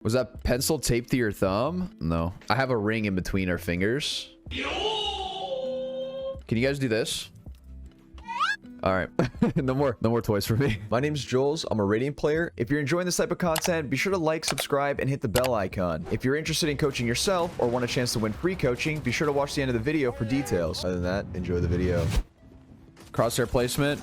Was that pencil taped to your thumb? No. I have a ring in between our fingers. Can you guys do this? All right. No more toys for me. My name's Jollz. I'm a Radiant player. If you're enjoying this type of content, be sure to like, subscribe, and hit the bell icon. If you're interested in coaching yourself or want a chance to win free coaching, be sure to watch the end of the video for details. Other than that, enjoy the video. Crosshair placement.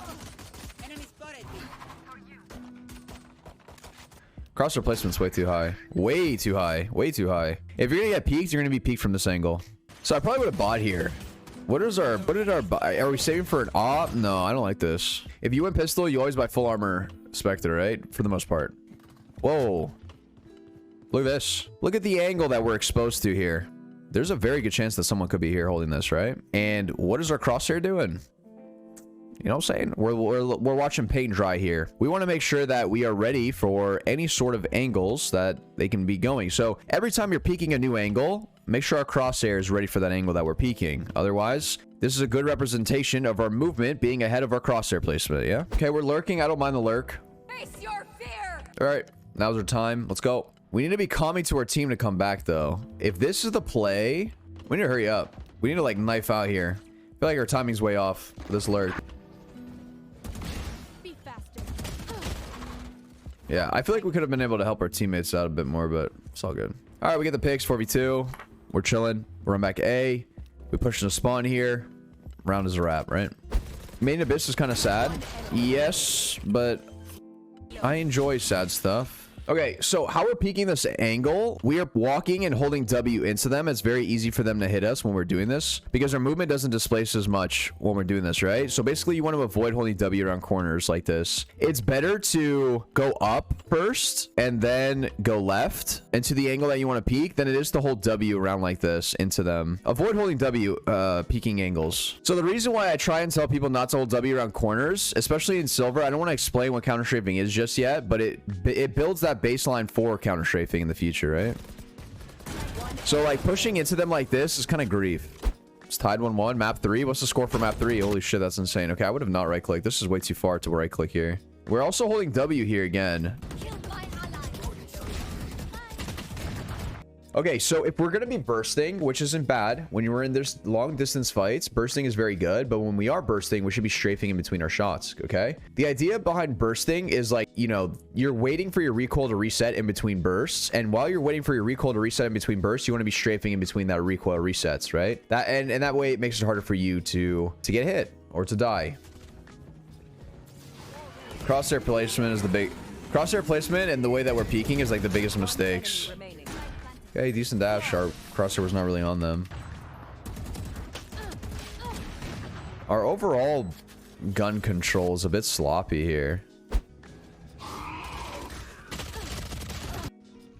Crosshair placement's way too high. Way too high. Way too high. If you're gonna get peeked, you're gonna be peeked from this angle. So I probably would have bought here. What are we saving for an op? No, I don't like this. If you win pistol, you always buy full armor Spectre, right? For the most part. Whoa. Look at this. Look at the angle that we're exposed to here. There's a very good chance that someone could be here holding this, right? And what is our crosshair doing? You know what I'm saying? We're watching paint dry here. We want to make sure that we are ready for any sort of angles that they can be going. So every time you're peeking a new angle, make sure our crosshair is ready for that angle that we're peeking. Otherwise, this is a good representation of our movement being ahead of our crosshair placement, yeah? Okay, we're lurking. I don't mind the lurk. Face your fear. All right, now's our time. Let's go. We need to be calming to our team to come back, though. If this is the play, we need to hurry up. We need to, like, knife out here. I feel like our timing's way off for this lurk. Yeah, I feel like we could have been able to help our teammates out a bit more, but it's all good. All right, we get the picks, 4v2. We're chilling. We're run back A. We push in a spawn here. Round is a wrap, right? Main Abyss is kind of sad. Yes, but I enjoy sad stuff. Okay, so how we're peeking this angle, we are walking and holding W into them. It's very easy for them to hit us when we're doing this because our movement doesn't displace as much when we're doing this, right? So basically you want to avoid holding W around corners like this. It's better to go up first and then go left into the angle that you want to peek than it is to hold W around like this into them. Avoid holding W peeking angles. So the reason why I try and tell people not to hold W around corners, especially in silver, I don't want to explain what counter strafing is just yet, but it builds that baseline for counter strafing in the future, right? So like pushing into them like this is kind of grief. It's tied 1-1. Map 3. What's the score for map 3? Holy shit, that's insane. Okay, I would have not right clicked. This is way too far to right click here. We're also holding W here again. Okay, so if we're going to be bursting, which isn't bad, when you're in this long distance fights, bursting is very good. But when we are bursting, we should be strafing in between our shots, okay? The idea behind bursting is like, you know, you're waiting for your recoil to reset in between bursts. And while you're waiting for your recoil to reset in between bursts, you want to be strafing in between that recoil resets, right? And that way it makes it harder for you to get hit or to die. Crosshair placement is the big... Crosshair placement and the way that we're peeking is like the biggest mistakes. Okay, decent dash. Our crosshair was not really on them. Our overall gun control is a bit sloppy here.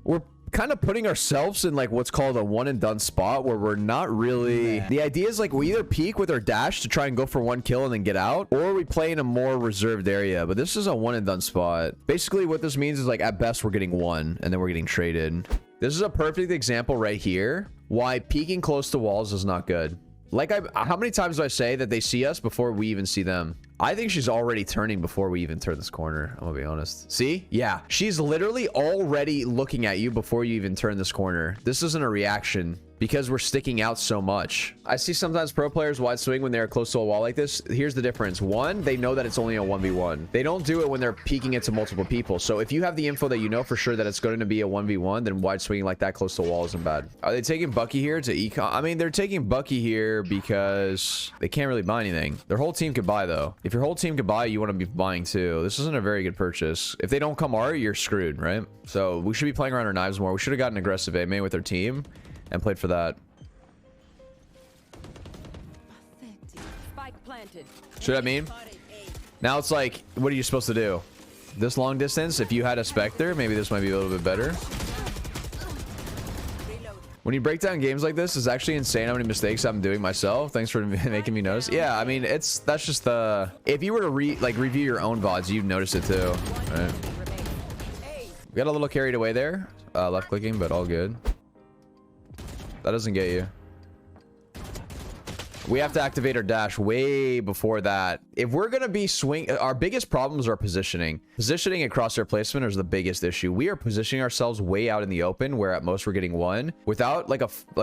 We're kind of putting ourselves in like what's called a one and done spot where we're not really... The idea is like we either peek with our dash to try and go for one kill and then get out, or we play in a more reserved area. But this is a one and done spot. Basically what this means is like at best we're getting one and then we're getting traded. This is a perfect example right here why peeking close to walls is not good. Like, how many times do I say that they see us before we even see them? I think she's already turning before we even turn this corner. I'm gonna be honest. See? Yeah. She's literally already looking at you before you even turn this corner. This isn't a reaction because we're sticking out so much. I see sometimes pro players wide swing when they're close to a wall like this. Here's the difference. One, they know that it's only a 1v1. They don't do it when they're peeking into multiple people. So if you have the info that you know for sure that it's going to be a 1v1, then wide swinging like that close to a wall isn't bad. Are they taking Bucky here to econ? I mean, they're taking Bucky here because they can't really buy anything. Their whole team could buy though. If your whole team could buy, you want to be buying too. This isn't a very good purchase. If they don't come R, you're screwed, right? So we should be playing around our knives more. We should have gotten aggressive A-main with our team and played for that. See what I mean? Now it's like, what are you supposed to do? This long distance, if you had a Spectre, maybe this might be a little bit better. When you break down games like this, it's actually insane how many mistakes I'm doing myself. Thanks for making me notice. Yeah, I mean, that's just the... If you were to review your own VODs, you'd notice it too. Right? We got a little carried away there. Left clicking, but all good. That doesn't get you. We have to activate our dash way before that. If we're going to be our biggest problems are positioning. Positioning and crosshair placement is the biggest issue. We are positioning ourselves way out in the open where at most we're getting one without like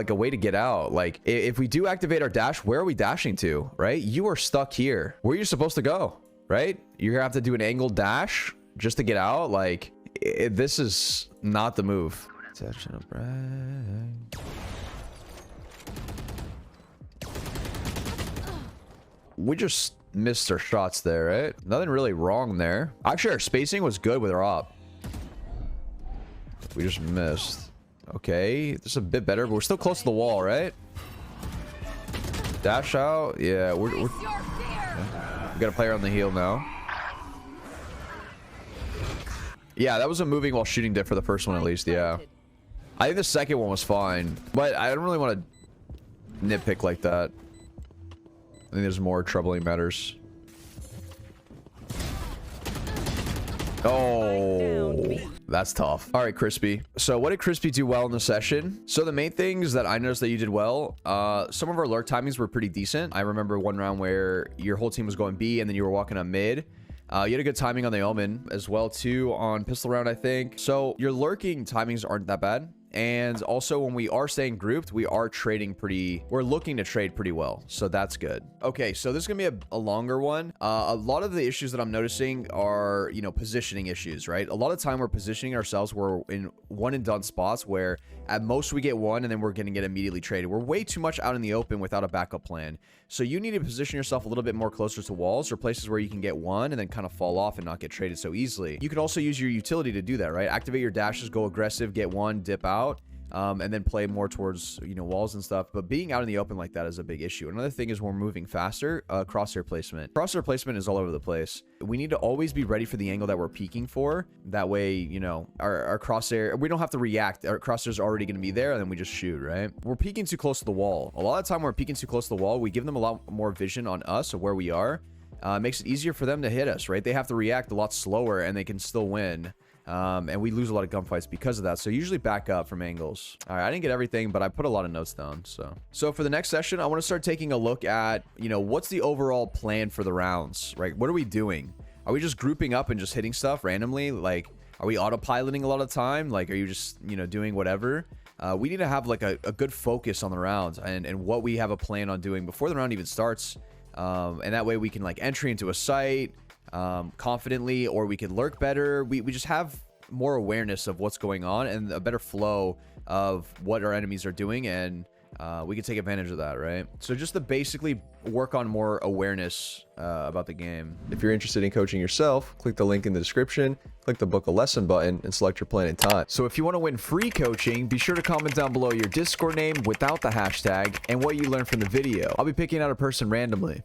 a way to get out. Like if we do activate our dash, where are we dashing to, right? You are stuck here. Where are you supposed to go, right? You're going to have to do an angled dash just to get out. Like this is not the move. We just missed our shots there, right? Nothing really wrong there. Actually, our spacing was good with our op. We just missed. Okay, this is a bit better, but we're still close to the wall, right? Dash out. Yeah, we got a player on the heel now. Yeah, that was a moving while shooting dip for the first one at least, yeah. I think the second one was fine, but I don't really want to nitpick like that. I think there's more troubling matters. Oh, that's tough. All right, Crispy. So what did Crispy do well in the session? So the main things that I noticed that you did well, some of our lurk timings were pretty decent. I remember one round where your whole team was going B and then you were walking up mid. You had a good timing on the Omen as well too on pistol round, I think. So your lurking timings aren't that bad. And also when we are staying grouped, we are trading we're looking to trade pretty well. So that's good. Okay, so this is gonna be a longer one. A lot of the issues that I'm noticing are, you know, positioning issues, right? A lot of time we're positioning ourselves, we're in one and done spots where at most we get one and then we're gonna get immediately traded. We're way too much out in the open without a backup plan. So you need to position yourself a little bit more closer to walls or places where you can get one and then kind of fall off and not get traded so easily. You can also use your utility to do that, right? Activate your dashes, go aggressive, get one, dip out. And then play more towards, you know, walls and stuff. But being out in the open like that is a big issue. Another thing is we're moving faster. Crosshair placement. Crosshair placement is all over the place. We need to always be ready for the angle that we're peeking for. That way, you know, our crosshair, we don't have to react. Our crosshair's already going to be there and then we just shoot, right? We're peeking too close to the wall. A lot of the time we're peeking too close to the wall. We give them a lot more vision on us of where we are. Makes it easier for them to hit us, right? They have to react a lot slower and they can still win. And we lose a lot of gunfights because of that. So usually back up from angles. All right, I didn't get everything, but I put a lot of notes down. So for the next session, I want to start taking a look at, you know, what's the overall plan for the rounds, right? What are we doing? Are we just grouping up and just hitting stuff randomly? Like, are we autopiloting a lot of time? Like, are you just, you know, doing whatever? We need to have like a good focus on the rounds and what we have a plan on doing before the round even starts. And that way we can like entry into a site confidently, or we can lurk better. We just have more awareness of what's going on and a better flow of what our enemies are doing, and we can take advantage of that, right? So just to basically work on more awareness about the game. If you're interested in coaching yourself, click the link in the description, click the book a lesson button, and select your plan and time. So if you want to win free coaching, be sure to comment down below your Discord name without the hashtag and what you learned from the video. I'll be picking out a person randomly.